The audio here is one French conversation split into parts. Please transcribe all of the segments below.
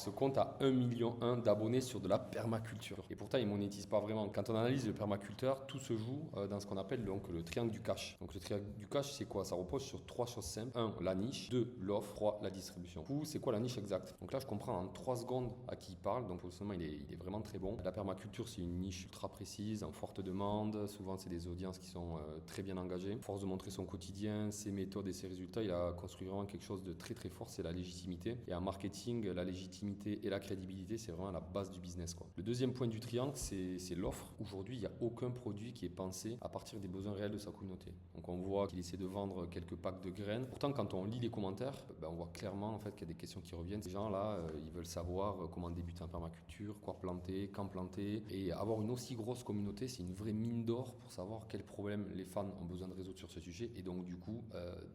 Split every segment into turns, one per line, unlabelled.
Ce compte a 1,1 million d'abonnés sur de la permaculture. Et pourtant, il ne monétise pas vraiment. Quand on analyse le permaculteur, tout se joue dans ce qu'on appelle donc le triangle du cash. Donc le triangle du cash, c'est quoi? Ça repose sur 3 choses simples. 1, la niche. 2, l'offre. 3, la distribution. Du coup, c'est quoi la niche exacte? Donc là, je comprends en 3 secondes à qui il parle. Donc positionnement, il est vraiment très bon. La permaculture, c'est une niche ultra précise, en forte demande. Souvent, c'est des audiences qui sont très bien engagées. À force de montrer son quotidien, ses méthodes et ses résultats, il a construit vraiment quelque chose de très très fort, c'est la légitimité. Et en marketing, la légitimité et la crédibilité, c'est vraiment la base du business, quoi. Le deuxième point du triangle, c'est l'offre. Aujourd'hui, il n'y a aucun produit qui est pensé à partir des besoins réels de sa communauté. Donc on voit qu'il essaie de vendre quelques packs de graines. Pourtant, quand on lit les commentaires, on voit clairement en fait, qu'il y a des questions qui reviennent. Ces gens-là, ils veulent savoir comment débuter en permaculture, quoi planter, quand planter. Et avoir une aussi grosse communauté, c'est une vraie mine d'or pour savoir quels problèmes les fans ont besoin de résoudre sur ce sujet. Et donc du coup,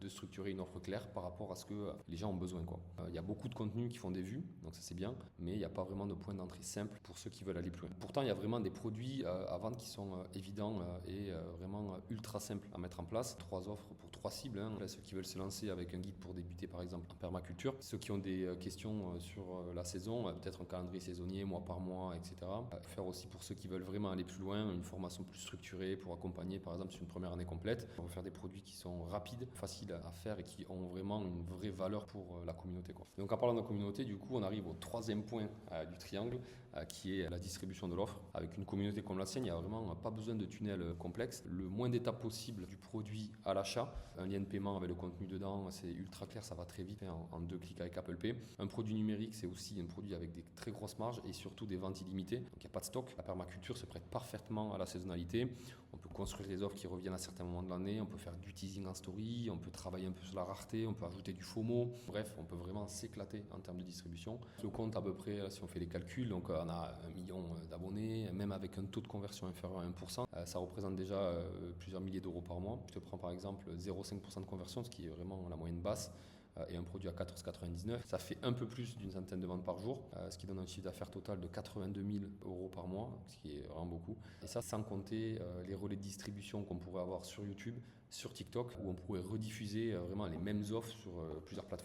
de structurer une offre claire par rapport à ce que les gens ont besoin, quoi. Il y a beaucoup de contenus qui font des vues, donc ça c'est bien, mais il n'y a pas vraiment de point d'entrée simple pour ceux qui veulent aller plus loin. Pourtant, il y a vraiment des produits à vendre qui sont évidents et vraiment ultra simples à mettre en place. 3 offres pour 3 cibles. Ceux qui veulent se lancer avec un guide pour débuter par exemple en permaculture. Ceux qui ont des questions sur la saison, peut-être un calendrier saisonnier, mois par mois, etc. Faire aussi pour ceux qui veulent vraiment aller plus loin, une formation plus structurée pour accompagner par exemple sur une première année complète. On va faire des produits qui sont rapides, faciles à faire et qui ont vraiment une vraie valeur pour la communauté, quoi. Donc en parlant de la communauté, du coup, on arrive au troisième point du triangle qui est la distribution de l'offre. Avec une communauté comme la sienne, il n'y a vraiment pas besoin de tunnel complexe. Le moins d'étapes possible du produit à l'achat. Un lien de paiement avec le contenu dedans, c'est ultra clair, ça va très vite en 2 clics avec Apple Pay. Un produit numérique, c'est aussi un produit avec des très grosses marges et surtout des ventes illimitées. Donc il n'y a pas de stock. La permaculture se prête parfaitement à la saisonnalité. On peut construire des offres qui reviennent à certains moments de l'année. On peut faire du teasing en story. On peut travailler un peu sur la rareté. On peut ajouter du FOMO. Bref, on peut vraiment s'éclater en termes de distribution. Le compte à peu près, si on fait les calculs, donc on a 1 million d'abonnés, même avec un taux de conversion inférieur à 1%, ça représente déjà plusieurs milliers d'euros par mois. Je te prends par exemple 0,5% de conversion, ce qui est vraiment la moyenne basse, et un produit à 14,99. Ça fait un peu plus d'une centaine de ventes par jour, ce qui donne un chiffre d'affaires total de 82 000 euros par mois, ce qui est vraiment beaucoup. Et ça sans compter les relais de distribution qu'on pourrait avoir sur YouTube, sur TikTok, où on pourrait rediffuser vraiment les mêmes offres sur plusieurs plateformes.